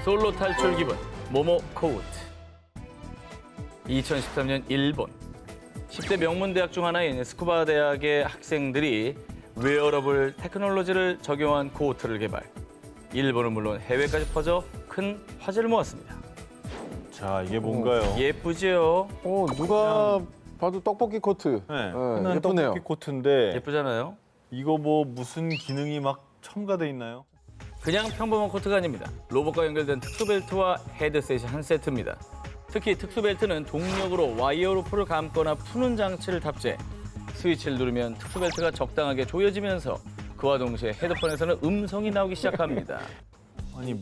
솔로 탈출 기분 모모 코우트. 2013년 일본 10대 명문 대학 중 하나인 스쿠바 대학의 학생들이 웨어러블 테크놀로지를 적용한 코우트를 개발. 일본은 물론 해외까지 퍼져 큰 화제를 모았습니다. 자, 이게 뭔가요? 예쁘지요? 누가 봐도 떡볶이 코트. 네, 네, 흔한 예쁘네요. 떡볶이 코트인데 예쁘잖아요? 이거 뭐 무슨 기능이 막 첨가돼 있나요? 그냥 평범한 코트가 아닙니다. 로봇과 연결된 특수벨트와 헤드셋이 한 세트입니다. 특히 특수벨트는 동력으로 와이어 루프를 감거나 푸는 장치를 탑재해 스위치를 누르면 특수벨트가 적당하게 조여지면서 그와 동시에 헤드폰에서는 음성이 나오기 시작합니다. 아니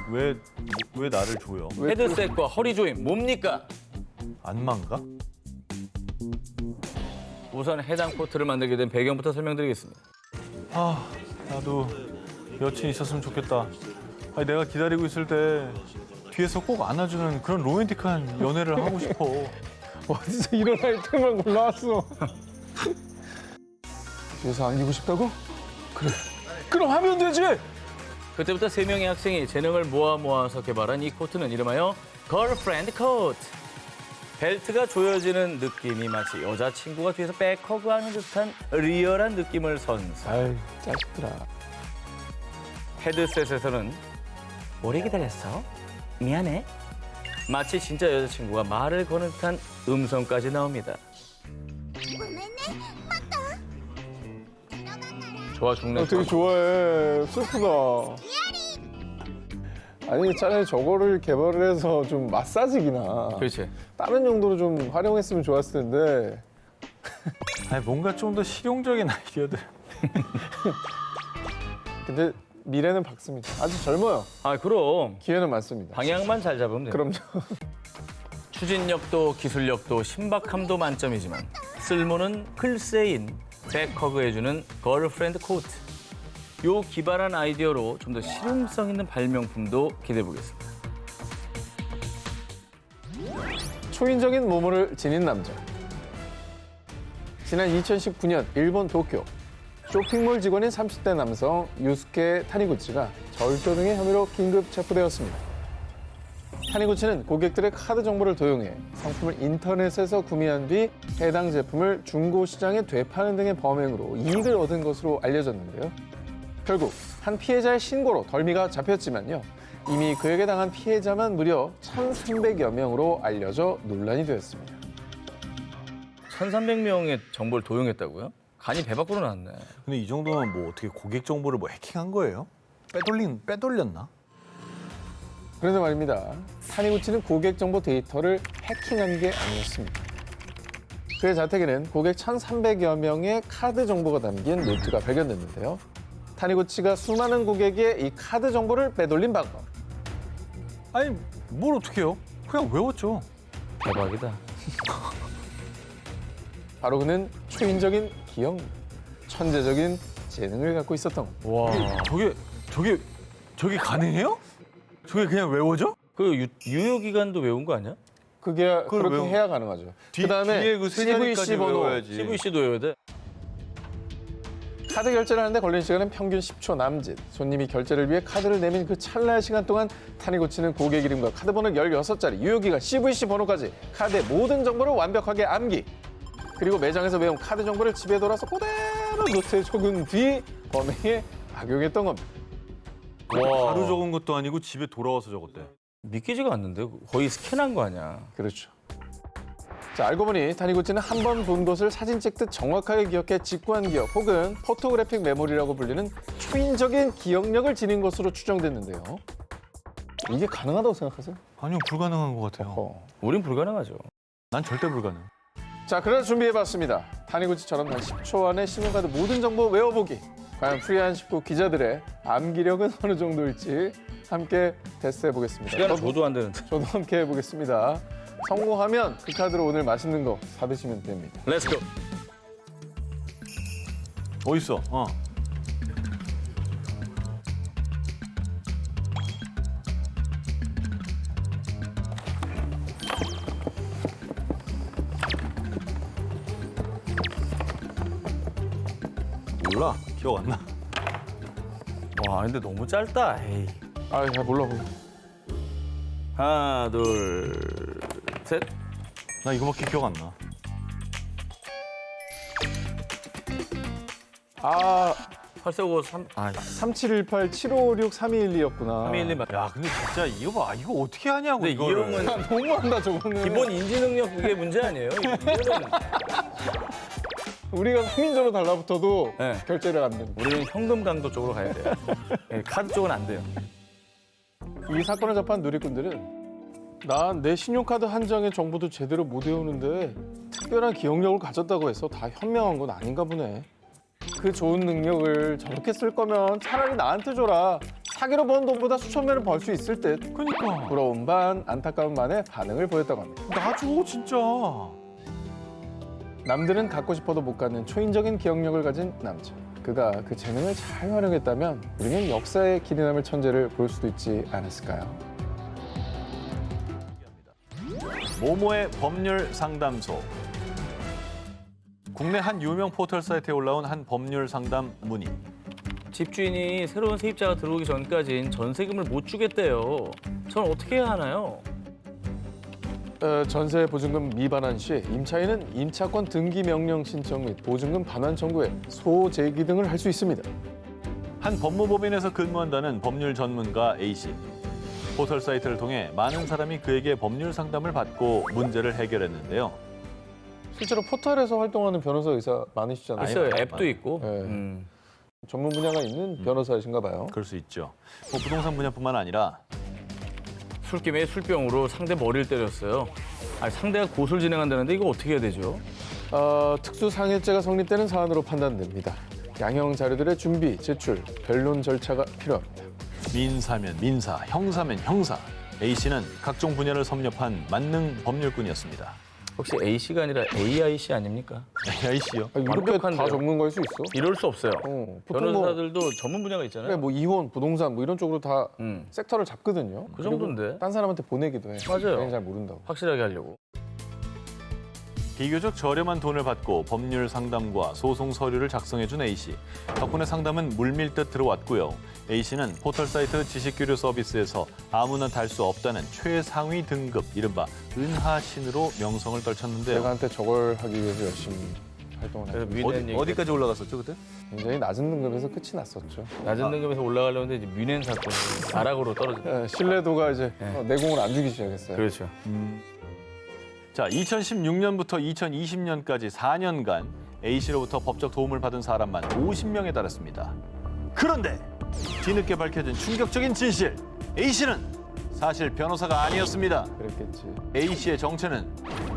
왜 나를 줘요? 헤드셋과 허리 조임 뭡니까? 안만가? 우선 해당 코트를 만들게 된 배경부터 설명드리겠습니다. 아, 나도 여친 있었으면 좋겠다. 아니, 내가 기다리고 있을 때 뒤에서 꼭 안아주는 그런 로맨틱한 연애를 하고 싶어. 어디서 이런 아이템을 골라왔어? 뒤에서 안기고 싶다고? 그래. 그럼 하면 되지. 그때부터 3명의 학생이 재능을 모아서 개발한 이 코트는 이름하여 걸프렌드 코트. 벨트가 조여지는 느낌이 마치 여자친구가 뒤에서 백허그하는 듯한 리얼한 느낌을 선사. 아이, 짜식들아. 헤드셋에서는 오래 기다렸어? 미안해. 마치 진짜 여자친구가 말을 거는 듯한 음성까지 나옵니다. 좋아 죽네. 되게 좋아해. 슬프다. 아니, 차라리 저거를 개발을 해서 좀 마사지기나 그렇지. 다른 용도로 좀 활용했으면 좋았을 텐데. 아니, 뭔가 좀 더 실용적인 아이디어들. 근데 미래는 밝습니다. 아직 젊어요. 아 그럼 기회는 많습니다. 방향만 잘 잡으면 돼. 그럼요. 추진력도 기술력도 신박함도 만점이지만 쓸모는 글쎄인 백허그해주는 걸프렌드 코트. 요 기발한 아이디어로 좀 더 실용성 있는 발명품도 기대해보겠습니다. 초인적인 모모를 지닌 남자. 지난 2019년 일본 도쿄 쇼핑몰 직원인 30대 남성 유스케 타니구치가 절도 등의 혐의로 긴급 체포되었습니다. 타니구치는 고객들의 카드 정보를 도용해 상품을 인터넷에서 구매한 뒤 해당 제품을 중고 시장에 되파는 등의 범행으로 이익을 얻은 것으로 알려졌는데요. 결국 한 피해자의 신고로 덜미가 잡혔지만요. 이미 그에게 당한 피해자만 무려 1,300여 명으로 알려져 논란이 되었습니다. 1,300명의 정보를 도용했다고요? 간이 배 밖으로 나왔네. 근데 이 정도면 뭐 어떻게 고객 정보를 뭐 해킹한 거예요? 빼돌렸나? 그런데 말입니다. 타니구치는 고객 정보 데이터를 해킹한 게 아니었습니다. 그의 자택에는 고객 1,300여 명의 카드 정보가 담긴 노트가 발견됐는데요. 타니구치가 수많은 고객의 이 카드 정보를 빼돌린 방법. 아니, 뭘 어떻게 해요? 그냥 외웠죠. 대박이다. 바로 그는 초인적인 기억, 천재적인 재능을 갖고 있었던 겁니다. 와. 저게 가능해요? 저게 그냥 외워져? 그 유효 기간도 외운 거 아니야? 그게 그렇게 외워. 해야 가능하죠. 뒤에 그다음에 그 세 자리까지 CVC 번호, 외워야지. CVC도 외워야 돼. 카드 결제를 하는데 걸린 시간은 평균 10초 남짓. 손님이 결제를 위해 카드를 내민 그 찰나의 시간 동안 타니구치는 고객 이름과 카드 번호 16자리, 유효기간, CVC 번호까지 카드의 모든 정보를 완벽하게 암기. 그리고 매장에서 외운 카드 정보를 집에 돌아서 그대로 노트에 적은 뒤 범행에 악용했던 겁니다. 와. 바로 적은 것도 아니고 집에 돌아와서 적었대. 믿기지가 않는데? 거의 스캔한 거 아니야? 그렇죠. 자, 알고 보니 타니구치는 한 번 본 것을 사진 찍듯 정확하게 기억해 직관 기억 혹은 포토그래픽 메모리라고 불리는 초인적인 기억력을 지닌 것으로 추정됐는데요. 이게 가능하다고 생각하세요? 아니요, 불가능한 것 같아요. 우린 불가능하죠. 난 절대 불가능. 자, 그래서 준비해봤습니다. 타니구치처럼 단 10초 안에 신용카드 모든 정보 외워보기. 과연 프리한 식구 기자들의 암기력은 어느 정도일지 함께 테스트해보겠습니다. 시간을 줘도 안 되는데. 저도 함께 해보겠습니다. 성공하면 그 카드로 오늘 맛있는 거 사드시면 됩니다. 렛츠고. 어딨어? 몰라. 기억 안 나. 와, 근데 너무 짧다. 에이. 아, 잘 몰라. 하나, 둘, 셋. 나 이거밖에 기억 안 나. 아, 8453. 3718-7556-3212였구나. 321 맞. 야, 근데 진짜 이거 봐. 이거 어떻게 하냐고, 근데 이 이거를. 형은 너무한다, 저거는. 기본 인지 능력 그게 문제 아니에요? 이거는 우리가 상인적으로 달라붙어도 네. 결제를 안 된다. 우리는 현금 강도 쪽으로 가야 돼요. 네, 카드 쪽은 안 돼요. 이 사건을 접한 누리꾼들은 난 내 신용카드 한 장의 정보도 제대로 못 외우는데 특별한 기억력을 가졌다고 해서 다 현명한 건 아닌가 보네. 그 좋은 능력을 저렇게 쓸 거면 차라리 나한테 줘라. 사기로 번 돈보다 수천 배를 벌 수 있을 듯. 그러니까. 부러운 반, 안타까운 반의 반응을 보였다고 합니다. 나 줘, 진짜. 남들은 갖고 싶어도 못 갖는 초인적인 기억력을 가진 남자. 그가 그 재능을 잘 활용했다면 우리는 역사의 길이 남을 천재를 볼 수도 있지 않았을까요? 모모의 법률 상담소. 국내 한 유명 포털 사이트에 올라온 한 법률 상담 문의. 집주인이 새로운 세입자가 들어오기 전까진 전세금을 못 주겠대요. 전 어떻게 해야 하나요? 전세 보증금 미반환 시 임차인은 임차권 등기 명령 신청 및 보증금 반환 청구에 소재기 등을 할 수 있습니다. 한 법무법인에서 근무한다는 법률 전문가 A씨. 포털 사이트를 통해 많은 사람이 그에게 법률 상담을 받고 문제를 해결했는데요. 실제로 포털에서 활동하는 변호사 의사 많으시잖아요. 있어요. 맞아요. 앱도 있고. 네. 전문 분야가 있는 변호사이신가 봐요. 그럴 수 있죠. 뭐 부동산 분야뿐만 아니라 술김에 술병으로 상대 머리를 때렸어요. 아니, 상대가 고소를 진행한다는데 이거 어떻게 해야 되죠? 특수상해죄가 성립되는 사안으로 판단됩니다. 양형 자료들의 준비, 제출, 변론 절차가 필요합니다. 민사면 민사, 형사면 형사. A씨는 각종 분야를 섭렵한 만능 법률꾼이었습니다. 혹시 A씨가 아니라 AIC 아닙니까? A씨요? 이렇게 완벽한데요? 다 전문가일 수 있어? 이럴 수 없어요. 보통 변호사들도 전문 분야가 있잖아요. 그래, 뭐 이혼, 부동산 뭐 이런 쪽으로 다 음, 섹터를 잡거든요. 그 정도인데. 그리고 딴 사람한테 보내기도 해. 맞아요. 괜히 잘 모른다고. 확실하게 하려고. 비교적 저렴한 돈을 받고 법률 상담과 소송 서류를 작성해준 A씨. 덕분에 상담은 물밀듯 들어왔고요. A씨는 포털 사이트 지식교류 서비스에서 아무나 달 수 없다는 최상위 등급, 이른바 은하신으로 명성을 떨쳤는데요. 제가 한테 저걸 하기 위해서 열심히 활동을 그래서 했죠. 뮌헨 얘기. 어디까지 올라갔었죠, 그때? 굉장히 낮은 등급에서 끝이 났었죠. 낮은 등급에서 올라가려는데 이제 뮌헨 사건이 나락으로 떨어져. 신뢰도가 이제 네. 내공을 안 주기 시작했어요. 그렇죠. 자, 2016년부터 2020년까지 4년간 A씨로부터 법적 도움을 받은 사람만 50명에 달했습니다. 그런데 뒤늦게 밝혀진 충격적인 진실. A씨는 사실 변호사가 아니었습니다. 그랬겠지. A씨의 정체는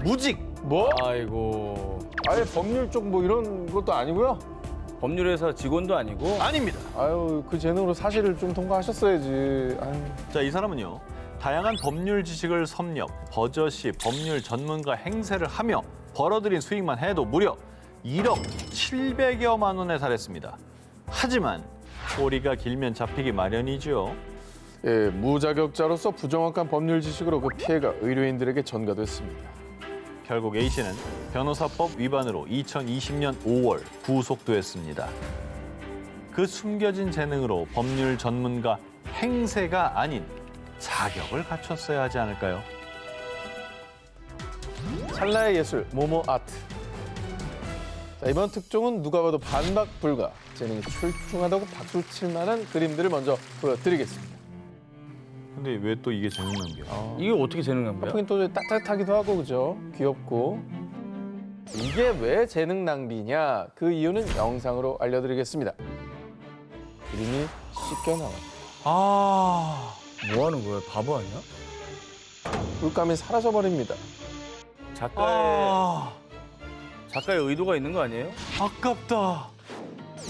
무직. 뭐? 아이고. 아예 법률 쪽 뭐 이런 것도 아니고요. 법률회사 직원도 아니고. 아닙니다. 아유 그 재능으로 사실을 좀 통과하셨어야지. 아유. 자, 이 사람은요. 다양한 법률 지식을 섭렵, 버젓이 법률 전문가 행세를 하며 벌어들인 수익만 해도 무려 1억 700여만 원에 달했습니다. 하지만 꼬리가 길면 잡히기 마련이죠. 예, 무자격자로서 부정확한 법률 지식으로 그 피해가 의뢰인들에게 전가됐습니다. 결국 A씨는 변호사법 위반으로 2020년 5월 구속됐습니다. 그 숨겨진 재능으로 법률 전문가 행세가 아닌 자격을 갖췄어야 하지 않을까요? 찰나의 예술 모모 아트. 자, 이번 특종은 누가 봐도 반박 불가. 재능이 출중하다고 박수 칠 만한 그림들을 먼저 보여드리겠습니다. 근데 왜 또 이게 재능난게요? 이게 어떻게 재능난 거야? 하긴 또 따뜻하기도 하고 그죠? 귀엽고. 이게 왜 재능 낭비냐? 그 이유는 영상으로 알려드리겠습니다. 그림이 씻겨 나와. 아, 뭐 하는 거야? 바보 아니야? 물감이 사라져버립니다. 작가의 의도가 있는 거 아니에요? 아깝다.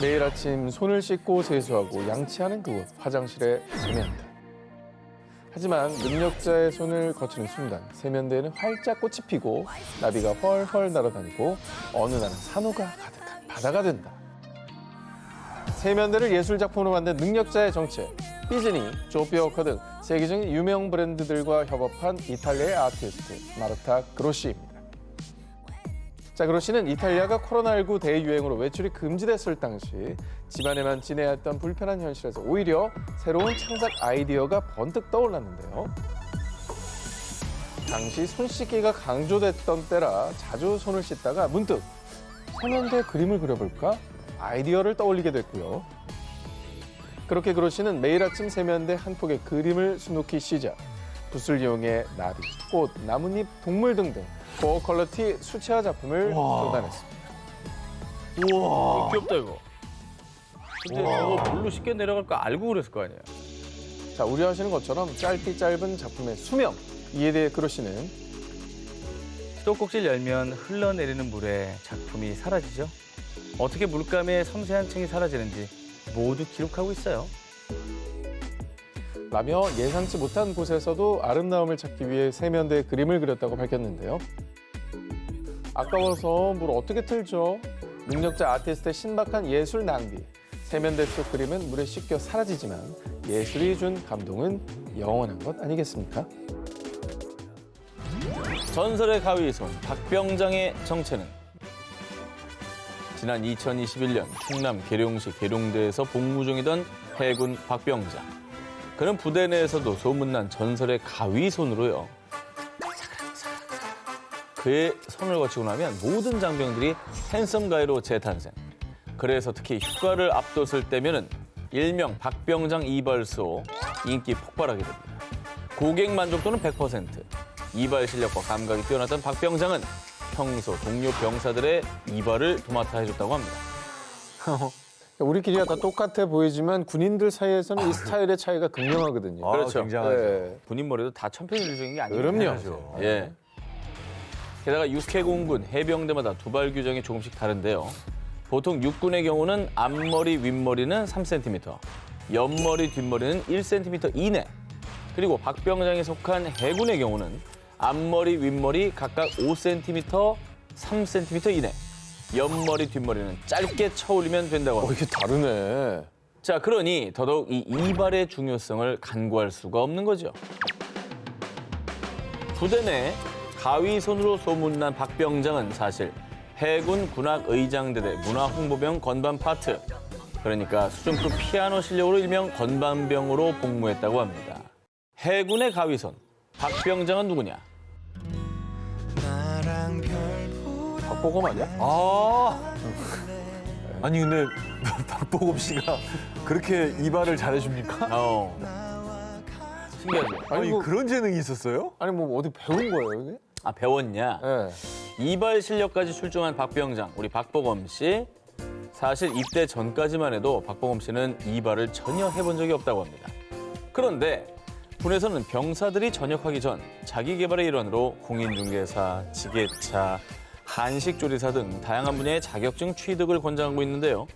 매일 아침 손을 씻고 세수하고 양치하는 그곳 화장실의 세면대. 하지만 능력자의 손을 거치는 순간 세면대에는 활짝 꽃이 피고 나비가 헐헐 날아다니고 어느 날은 산호가 가득한 바다가 된다. 세면대를 예술작품으로 만든 능력자의 정체. 삐즈니, 조피어커 등 세계적인 유명 브랜드들과 협업한 이탈리아의 아티스트 마르타 그로시입니다. 자, 그로시는 이탈리아가 코로나19 대유행으로 외출이 금지됐을 당시 집안에만 지내야 했던 불편한 현실에서 오히려 새로운 창작 아이디어가 번뜩 떠올랐는데요. 당시 손 씻기가 강조됐던 때라 자주 손을 씻다가 문득 세면대 그림을 그려볼까? 아이디어를 떠올리게 됐고요. 그렇게 그로시는 매일 아침 세면대 한 폭의 그림을 수놓기 시작. 붓을 이용해 나비, 꽃, 나뭇잎, 동물 등등 고퀄리티 수채화 작품을 쏟아냈습니다. 우와. 귀엽다 이거. 근데 저거 물로 쉽게 내려갈 거 알고 그랬을 거 아니에요. 자, 우려하시는 것처럼 짧디 짧은 작품의 수명. 이에 대해 그로시는 수도꼭지를 열면 흘러내리는 물에 작품이 사라지죠. 어떻게 물감의 섬세한 층이 사라지는지 모두 기록하고 있어요. 라며 예상치 못한 곳에서도 아름다움을 찾기 위해 세면대에 그림을 그렸다고 밝혔는데요. 아까워서 물 어떻게 틀죠? 능력자 아티스트의 신박한 예술 낭비. 세면대 속 그림은 물에 씻겨 사라지지만 예술이 준 감동은 영원한 것 아니겠습니까? 전설의 가위손 박병장의 정체는 지난 2021년 충남 계룡시 계룡대에서 복무 중이던 해군 박병장. 그는 부대 내에서도 소문난 전설의 가위손으로요. 그의 손을 거치고 나면 모든 장병들이 핸섬 가위로 재탄생. 그래서 특히 휴가를 앞뒀을 때면은 일명 박병장 이발소 인기 폭발하게 됩니다. 고객 만족도는 100%. 이발 실력과 감각이 뛰어났던 박병장은 평소 동료 병사들의 이발을 도맡아 해줬다고 합니다. 우리끼리가 다 똑같아 보이지만 군인들 사이에서는 이 스타일의 차이가 극명하거든요. 그렇죠. 굉장하죠. 네. 군인 머리도 다 천편일률적인 게 아니에요. 그럼요. 예. 게다가 육해공군 해병대마다 두발 규정이 조금씩 다른데요. 보통 육군의 경우는 앞머리, 윗머리는 3cm, 옆머리, 뒷머리는 1cm 이내. 그리고 박병장에 속한 해군의 경우는 앞머리, 윗머리 각각 5cm, 3cm 이내. 옆머리, 뒷머리는 짧게 쳐올리면 된다고 합니다. 이게 다르네. 자, 그러니 더더욱 이 이발의 중요성을 간과할 수가 없는 거죠. 부대 내 가위손으로 소문난 박병장은 사실 해군 군악의장대대 문화홍보병 건반 파트, 그러니까 수준급 피아노 실력으로 일명 건반병으로 복무했다고 합니다. 해군의 가위손, 박병장은 누구냐? 박보검 아니야? 아니 근데 박보검 씨가 그렇게 이발을 잘해줍니까? 신기하죠? 아니 뭐- 그런 재능이 있었어요? 아니 뭐 어디 배운 거예요, 이게? 아, 배웠냐? 네. 이발 실력까지 출중한 박병장, 우리 박보검 씨. 사실 입대 전까지만 해도 박보검 씨는 이발을 전혀 해본 적이 없다고 합니다. 그런데 군에서는 병사들이 전역하기 전 자기 개발의 일환으로 공인중개사, 지게차, 한식조리사 등 다양한 분야의 자격증 취득을 권장하고 있는데요.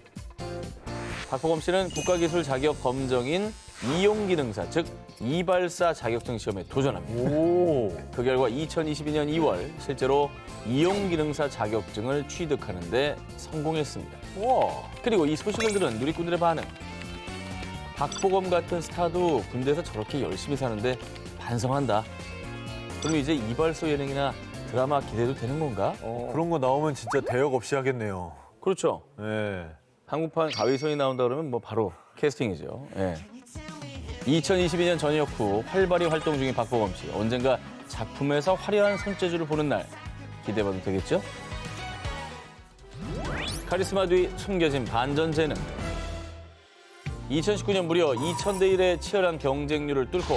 박보검 씨는 국가기술 자격 검정인 이용기능사, 즉 이발사 자격증 시험에 도전합니다. 오. 그 결과 2022년 2월 실제로 이용기능사 자격증을 취득하는 데 성공했습니다. 우와. 그리고 이 소식을 들은 누리꾼들의 반응. 박보검 같은 스타도 군대에서 저렇게 열심히 사는데 반성한다. 그럼 이제 이발소 예능이나 드라마 기대도 되는 건가? 그런 거 나오면 진짜 대역 없이 하겠네요. 그렇죠. 네. 한국판 가위손이 나온다 그러면 뭐 바로 캐스팅이죠. 예. 2022년 전역 후 활발히 활동 중인 박보검 씨. 언젠가 작품에서 화려한 손재주를 보는 날 기대해봐도 되겠죠? 카리스마 뒤 숨겨진 반전 재능. 2019년 무려 2,000대 1의 치열한 경쟁률을 뚫고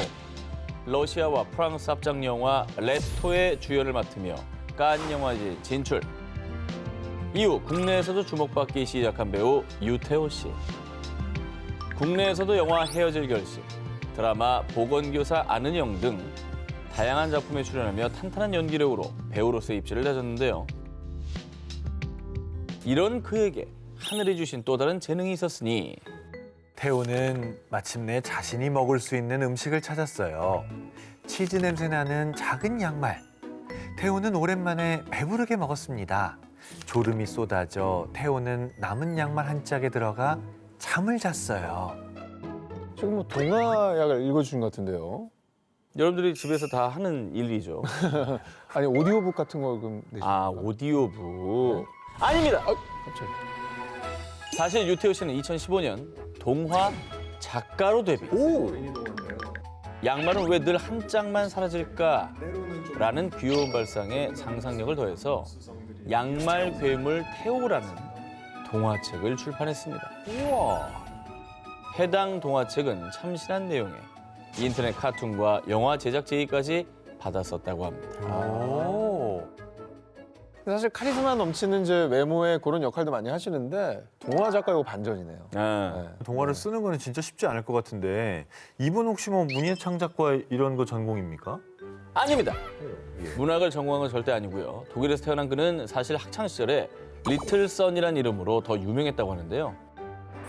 러시아와 프랑스 합작 영화 레토의 주연을 맡으며 칸 영화제 진출. 이후 국내에서도 주목받기 시작한 배우 유태호 씨. 국내에서도 영화 헤어질 결심, 드라마 보건교사 아는 영 등 다양한 작품에 출연하며 탄탄한 연기력으로 배우로서의 입지를 다졌는데요. 이런 그에게 하늘이 주신 또 다른 재능이 있었으니 태호는 마침내 자신이 먹을 수 있는 음식을 찾았어요. 치즈 냄새 나는 작은 양말. 태호는 오랜만에 배부르게 먹었습니다. 졸음이 쏟아져 태호는 남은 양말 한 짝에 들어가 잠을 잤어요. 지금 뭐 동화약을 읽어주신 것 같은데요. 여러분들이 집에서 다 하는 일이죠. 아니 오디오북 같은 거 그럼 내신 아, 건가요? 오디오북. 아닙니다. 갑자기. 사실 유태호 씨는 2015년 동화 작가로 데뷔. 오! 양말은 왜 늘 한 짝만 사라질까? 라는 귀여운 발상에 상상력을 더해서 양말 괴물 테오라는 동화책을 출판했습니다. 우와. 해당 동화책은 참신한 내용에 인터넷 카툰과 영화 제작 제의까지 받았었다고 합니다. 오. 사실 카리스마 넘치는 이제 외모의 그런 역할도 많이 하시는데 동화 작가하고 반전이네요. 네. 동화를 쓰는 거는 진짜 쉽지 않을 것 같은데 이분 혹시 뭐 문예창작과 이런 거 전공입니까? 아닙니다. 문학을 전공한 건 절대 아니고요. 독일에서 태어난 그는 사실 학창 시절에 리틀 선이라는 이름으로 더 유명했다고 하는데요.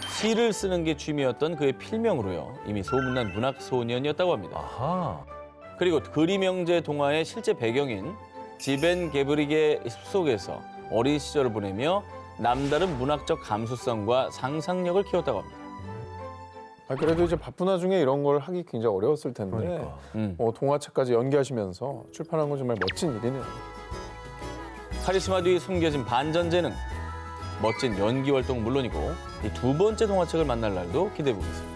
시를 쓰는 게 취미였던 그의 필명으로요. 이미 소문난 문학 소년이었다고 합니다. 아하. 그리고 그림 형제 동화의 실제 배경인 지벤 게브릭의 숲속에서 어린 시절을 보내며 남다른 문학적 감수성과 상상력을 키웠다고 합니다. 그래도 이제 바쁜 와중에 이런 걸 하기 굉장히 어려웠을 텐데 그러니까. 동화책까지 연기하시면서 출판한 건 정말 멋진 일이네요. 카리스마 뒤에 숨겨진 반전 재능, 멋진 연기 활동 물론이고 이 두 번째 동화책을 만날 날도 기대해 보겠습니다.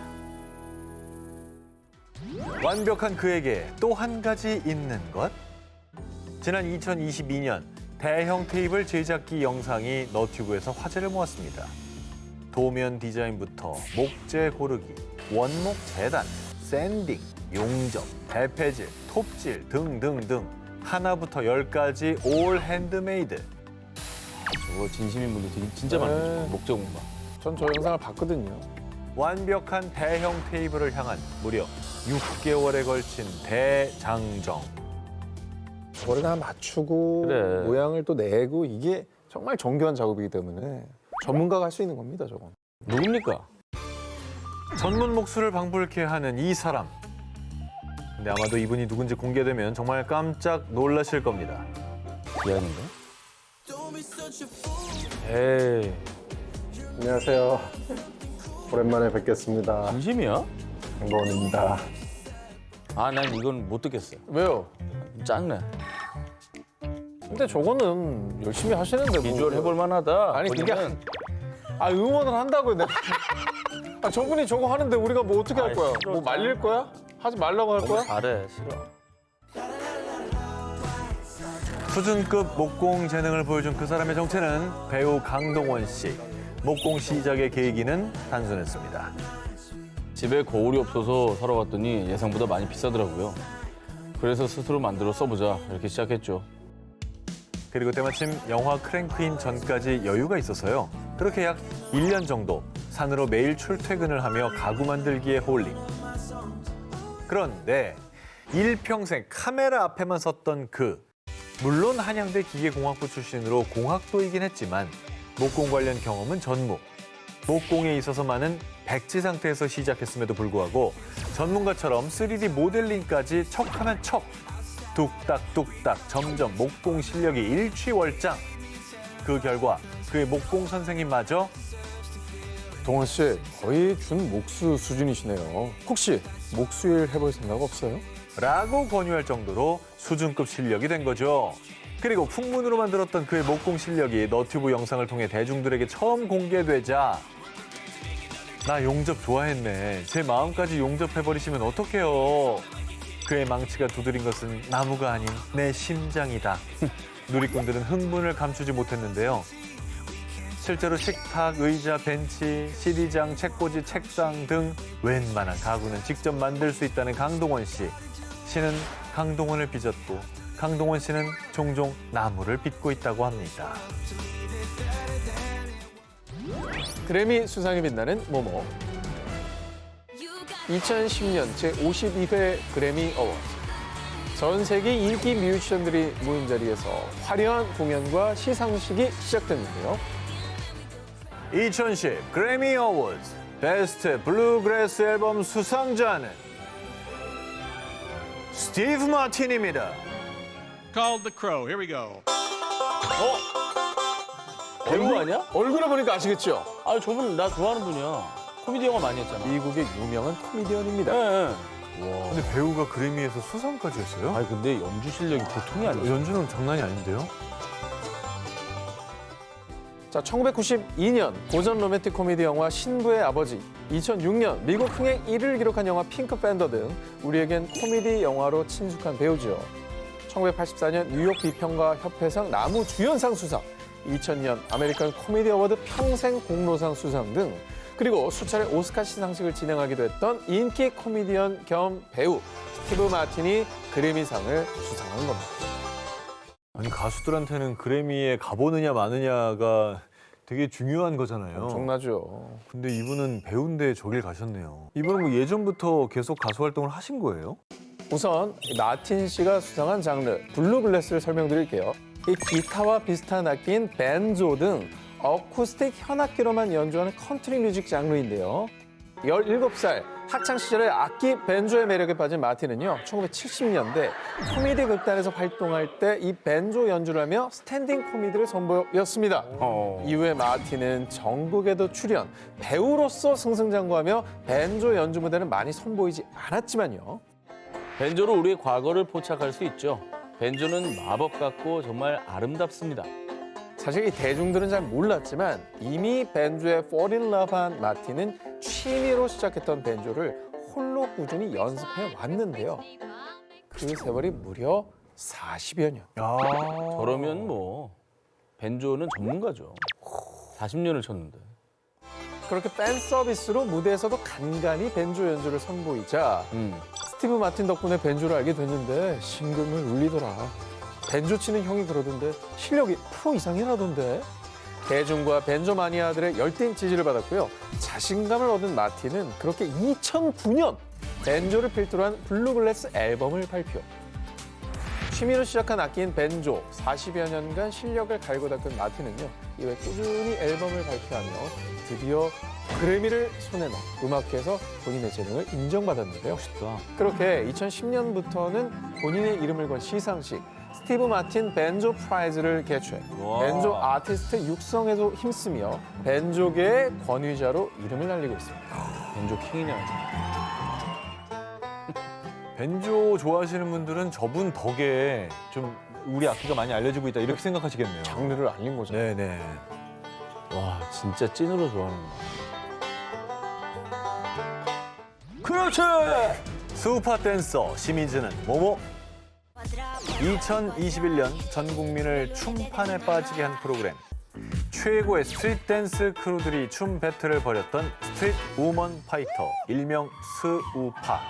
완벽한 그에게 또 한 가지 있는 것? 지난 2022년 대형 테이블 제작기 영상이 너튜브에서 화제를 모았습니다. 도면 디자인부터 목재 고르기, 원목 재단, 샌딩, 용접, 대패질, 톱질 등등등 하나부터 10까지 올 핸드메이드. 저거 진심인 분들 진짜 네. 많으죠. 목재 공방. 전 저 영상을 봤거든요. 완벽한 대형 테이블을 향한 무려 6개월에 걸친 대장정. 저를 다 맞추고 그래. 모양을 또 내고 이게 정말 정교한 작업이기 때문에 전문가가 할 수 있는 겁니다, 저건. 누굽니까? 전문 목수를 방불케 하는 이 사람. 근데 아마도 이분이 누군지 공개되면 정말 깜짝 놀라실 겁니다. 기아인가? 에이, 안녕하세요. 오랜만에 뵙겠습니다. 진심이야? 강건입니다. 아, 난 이건 못 듣겠어요. 왜요? 짱네. 근데 저거는 열심히 하시는데 뭐. 비주얼 해볼 만하다. 아니, 그게 본인은. 응원을 한다고요, 내가. 저분이 저거 하는데 우리가 뭐 어떻게 할 아이, 거야? 싫어, 뭐 말릴 거야? 하지 말라고 할 너무 거야? 잘해, 싫어. 수준급 목공 재능을 보여준 그 사람의 정체는 배우 강동원 씨. 목공 시작의 계기는 단순했습니다. 집에 거울이 없어서 사러 갔더니 예상보다 많이 비싸더라고요. 그래서 스스로 만들어 써보자 이렇게 시작했죠. 그리고 때마침 영화 크랭크인 전까지 여유가 있어서요. 그렇게 약 1년 정도 산으로 매일 출퇴근을 하며 가구 만들기에 홀링. 그런데 일평생 카메라 앞에만 섰던 그, 물론 한양대 기계공학부 출신으로 공학도이긴 했지만 목공 관련 경험은 전무. 목공에 있어서만은 백지 상태에서 시작했음에도 불구하고 전문가처럼 3D 모델링까지 척하면 척. 뚝딱뚝딱 점점 목공 실력이 일취월장. 그 결과 그의 목공 선생님마저 동원 씨, 거의 준 목수 수준이시네요. 혹시 목수일 해볼 생각 없어요? 라고 권유할 정도로 수준급 실력이 된 거죠. 그리고 풍문으로 만들었던 그의 목공 실력이 너튜브 영상을 통해 대중들에게 처음 공개되자 나 용접 좋아했네. 제 마음까지 용접해버리시면 어떡해요. 그의 망치가 두드린 것은 나무가 아닌 내 심장이다. 누리꾼들은 흥분을 감추지 못했는데요. 실제로 식탁, 의자, 벤치, CD장, 책꽂이, 책상 등 웬만한 가구는 직접 만들 수 있다는 강동원 씨. 씨는 강동원을 빚었고 강동원 씨는 종종 나무를 빚고 있다고 합니다. 그래미 수상이 빛나는 모모. 2010년 제52회 그래미 어워즈. 전 세계 인기 뮤지션들이 모인 자리에서 화려한 공연과 시상식이 시작됐는데요. 2010 그래미 어워즈 베스트 블루그래스 앨범 수상자는 스티브 마틴입니다. Called The Crow. Here we go. 배우 아니야? 얼굴을 보니까 아시겠죠? 아, 저분 나 좋아하는 분이야. 코미디 영화 많이 했잖아. 미국의 유명한 코미디언입니다. 네. 근데 배우가 그래미에서 수상까지 했어요? 아니 근데 연주 실력이 보통이 아니야. 연주는 장난이 아닌데요? 자, 1992년 고전 로맨틱 코미디 영화 신부의 아버지, 2006년 미국 흥행 1위를 기록한 영화 핑크 팬더 등 우리에겐 코미디 영화로 친숙한 배우죠. 1984년 뉴욕 비평가 협회상 나무주연상 수상, 2000년 아메리칸 코미디 어워드 평생 공로상 수상 등 그리고 수차례 오스카 시상식을 진행하기도 했던 인기 코미디언 겸 배우 스티브 마틴이 그래미상을 수상한 겁니다. 아니 가수들한테는 그래미에 가보느냐 마느냐가 되게 중요한 거잖아요. 엄청나죠. 근데 이분은 배우인데 저길 가셨네요. 이분은 뭐 예전부터 계속 가수 활동을 하신 거예요? 우선 마틴 씨가 수상한 장르 블루글래스를 설명드릴게요. 이 기타와 비슷한 악기인 벤조 등 어쿠스틱 현악기로만 연주하는 컨트리 뮤직 장르인데요. 17살 학창시절에 악기 벤조의 매력에 빠진 마틴은요, 1970년대 코미디 극단에서 활동할 때 이 벤조 연주를 하며 스탠딩 코미디를 선보였습니다. 이후에 마틴은 전국에도 출연, 배우로서 승승장구하며 벤조 연주 무대는 많이 선보이지 않았지만요. 벤조로 우리의 과거를 포착할 수 있죠. 벤조는 마법 같고 정말 아름답습니다. 사실 이 대중들은 잘 몰랐지만 이미 벤조에 fall in love한 마틴은 취미로 시작했던 벤조를 홀로 꾸준히 연습해 왔는데요. 그 세월이 무려 40여 년. 저러면 뭐 벤조는 전문가죠. 40년을 쳤는데. 그렇게 팬 서비스로 무대에서도 간간히 벤조 연주를 선보이자 스티브 마틴 덕분에 벤조를 알게 됐는데 심금을 울리더라. 벤조 치는 형이 그러던데 실력이 프로 이상이라던데. 대중과 벤조 마니아들의 열띤 지지를 받았고요. 자신감을 얻은 마틴은 그렇게 2009년 벤조를 필두로 한 블루글래스 앨범을 발표. 취미로 시작한 악기인 벤조, 40여 년간 실력을 갈고 닦은 마틴은요, 이후에 꾸준히 앨범을 발표하며 드디어 그래미를 손에 넣어 음악계에서 본인의 재능을 인정받았는데요. 멋있다. 그렇게 2010년부터는 본인의 이름을 건 시상식, 스티브 마틴 벤조 프라이즈를 개최, 와. 벤조 아티스트 육성에도 힘쓰며 벤조계의 권위자로 이름을 날리고 있습니다. 벤조 킹이냐. 벤조 좋아하시는 분들은 저분 덕에 좀 우리 악기가 많이 알려지고 있다 이렇게 생각하시겠네요. 장르를 알린 거죠. 네네. 와, 진짜 찐으로 좋아하는구나. 그렇지! 수파 댄서 시미즈는 뭐뭐? 2021년 전 국민을 춤판에 빠지게 한 프로그램. 최고의 스트릿 댄스 크루들이 춤 배틀을 벌였던 스트릿 우먼 파이터, 일명 스우파.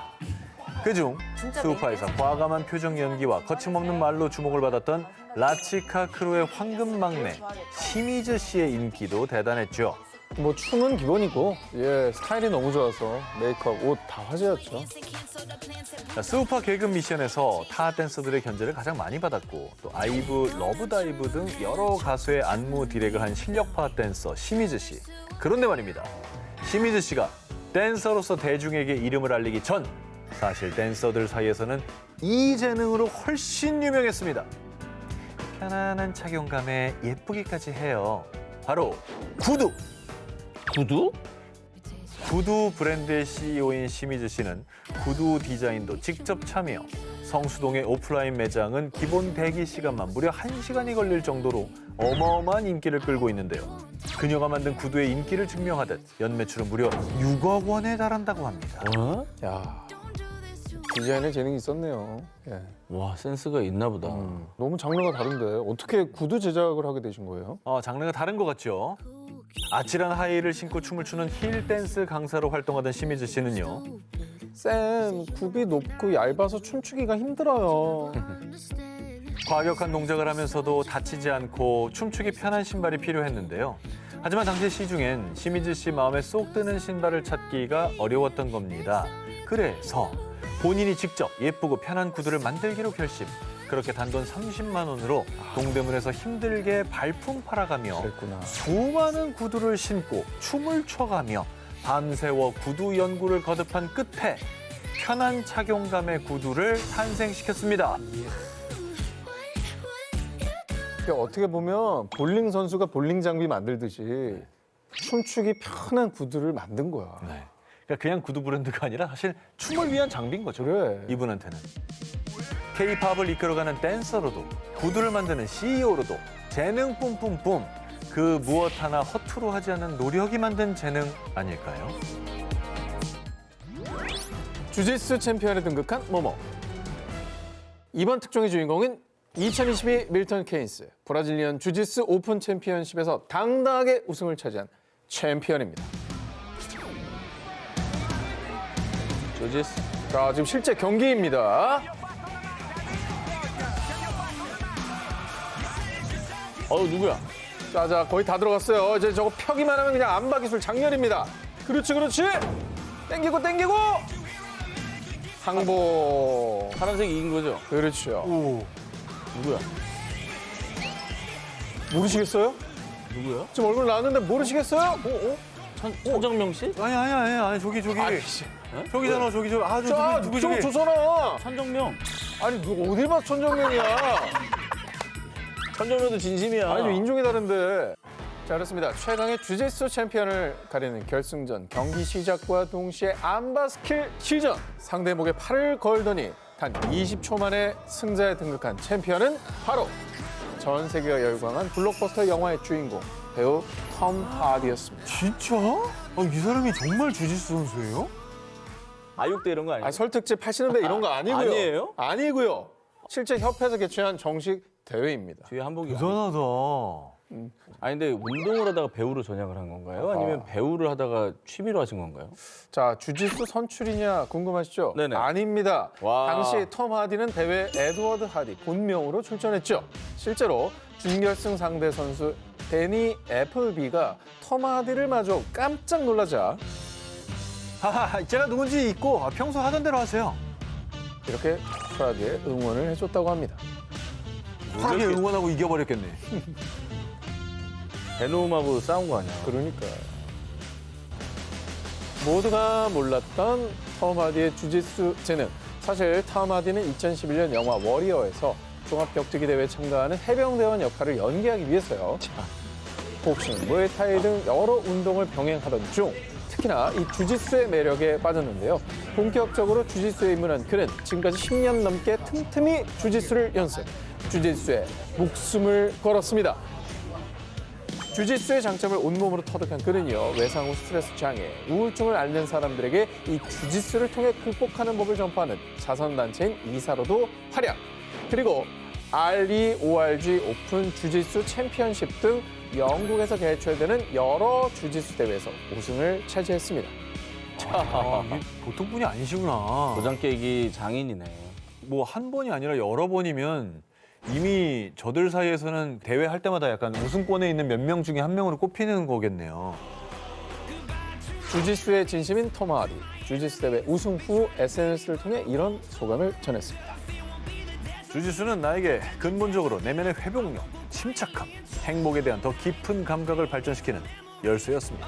그중 스우파에서 과감한 표정 연기와 거침없는 말로 주목을 받았던 라치카 크루의 황금 막내 시미즈 씨의 인기도 대단했죠. 뭐 춤은 기본이고, 예, 스타일이 너무 좋아서 메이크업, 옷 다 화제였죠. 자, 스우파 개그 미션에서 타 댄서들의 견제를 가장 많이 받았고 또 아이브, 러브다이브 등 여러 가수의 안무 디렉을 한 실력파 댄서 시미즈 씨. 그런데 말입니다. 시미즈 씨가 댄서로서 대중에게 이름을 알리기 전 사실 댄서들 사이에서는 이 재능으로 훨씬 유명했습니다. 편안한 착용감에 예쁘기까지 해요. 바로 구두. 구두? 구두 브랜드의 CEO인 시미즈 씨는 구두 디자인도 직접 참여. 성수동의 오프라인 매장은 기본 대기 시간만 무려 1시간이 걸릴 정도로 어마어마한 인기를 끌고 있는데요. 그녀가 만든 구두의 인기를 증명하듯 연매출은 무려 6억 원에 달한다고 합니다. 어? 야, 디자인에 재능이 있었네요. 예. 와, 센스가 있나 보다. 너무 장르가 다른데 어떻게 구두 제작을 하게 되신 거예요? 장르가 다른 것 같죠? 아찔한 하이힐을 신고 춤을 추는 힐 댄스 강사로 활동하던 시미즈 씨는요. 쌤, 굽이 높고 얇아서 춤추기가 힘들어요. 과격한 동작을 하면서도 다치지 않고 춤추기 편한 신발이 필요했는데요. 하지만 당시 시중엔 시미즈 씨 마음에 쏙 드는 신발을 찾기가 어려웠던 겁니다. 그래서 본인이 직접 예쁘고 편한 구두를 만들기로 결심. 그렇게 단돈 30만 원으로 동대문에서 힘들게 발품 팔아가며 그랬구나. 수많은 구두를 신고 춤을 춰가며 밤새워 구두 연구를 거듭한 끝에 편한 착용감의 구두를 탄생시켰습니다. 그러니까 어떻게 보면 볼링 선수가 볼링 장비 만들듯이 춤추기 편한 구두를 만든 거야. 네. 그러니까 그냥 구두 브랜드가 아니라 사실 춤을 위한 장비인 거죠. 그래. 이분한테는. K-팝을 이끌어가는 댄서로도 구두를 만드는 CEO로도 재능 뿜뿜뿜. 그 그 무엇 하나 허투루 하지 않는 노력이 만든 재능 아닐까요? 주짓수 챔피언에 등극한 모모. 이번 특종의 주인공은 2022 밀턴 케인스 브라질리언 주짓수 오픈 챔피언십에서 당당하게 우승을 차지한 챔피언입니다. 주짓수. 자, 지금 실제 경기입니다. 누구야? 자, 거의 다 들어갔어요. 이제 저거 펴기만 하면 그냥 안바 기술 장렬입니다. 그렇지. 땡기고. 항복. 파란색이 이긴 거죠? 그렇죠. 누구야? 모르시겠어요? 누구야? 지금 얼굴 나왔는데 모르시겠어요? 천정명 씨? 아니 저기 저기잖아 저기 자, 누구 저거 조선아. 천정명. 아니, 누가 어딜 봐서 천정명이야. 천정명도 진심이야. 아니, 좀 인종이 다른데. 자, 그렇습니다. 최강의 주짓수 챔피언을 가리는 결승전. 경기 시작과 동시에 안바 스킬 실전. 상대 목에 팔을 걸더니 단 20초 만에 승자에 등극한 챔피언은 바로 전 세계가 열광한 블록버스터 영화의 주인공 배우 톰 하디였습니다. 진짜? 이 사람이 정말 주짓수 선수예요? 아육대 이런 거 아니야? 아, 설특집 하시는데 이런 거 아니고요. 아니에요? 아니고요. 실제 협회에서 개최한 정식 대회입니다. 뒤에 한복이. 대단하다. 아니 근데 운동을 하다가 배우로 전향을 한 건가요? 아니면 배우를 하다가 취미로 하신 건가요? 자, 주짓수 선출이냐 궁금하시죠? 네네. 아닙니다. 와. 당시 톰 하디는 대회 에드워드 하디 본명으로 출전했죠. 실제로 준결승 상대 선수 데니 애플비가 톰 하디를 마주 깜짝 놀라자 하하, 제가 누군지 잊고 평소 하던 대로 하세요. 이렇게 쿨하게 응원을 해줬다고 합니다. 쿨하게 응원하고 이겨버렸겠네. 베놈하고 싸운 거 아니야? 그러니까 모두가 몰랐던 톰 하디의 주짓수 재능. 사실 톰 하디는 2011년 영화 워리어에서 종합격투기 대회에 참가하는 해병대원 역할을 연기하기 위해서요. 복싱, 무에타이 등 여러 운동을 병행하던 중 특히나 이 주짓수의 매력에 빠졌는데요. 본격적으로 주짓수에 입문한 그는 지금까지 10년 넘게 틈틈이 주짓수를 연습, 주짓수에 목숨을 걸었습니다. 주짓수의 장점을 온몸으로 터득한 그는요, 외상 후 스트레스 장애, 우울증을 앓는 사람들에게 이 주짓수를 통해 극복하는 법을 전파하는 자선단체인 이사로도 활약. 그리고 REORG 오픈 주짓수 챔피언십 등 영국에서 개최되는 여러 주짓수 대회에서 우승을 차지했습니다. 이게 보통 분이 아니시구나. 도장 깨기 장인이네. 뭐 한 번이 아니라 여러 번이면 이미 저들 사이에서는 대회 할 때마다 약간 우승권에 있는 몇 명 중에 한 명으로 꼽히는 거겠네요. 주짓수의 진심인 톰 하디. 주짓수 대회 우승 후 SNS를 통해 이런 소감을 전했습니다. 주짓수는 나에게 근본적으로 내면의 회복력, 침착함, 행복에 대한 더 깊은 감각을 발전시키는 열쇠였습니다.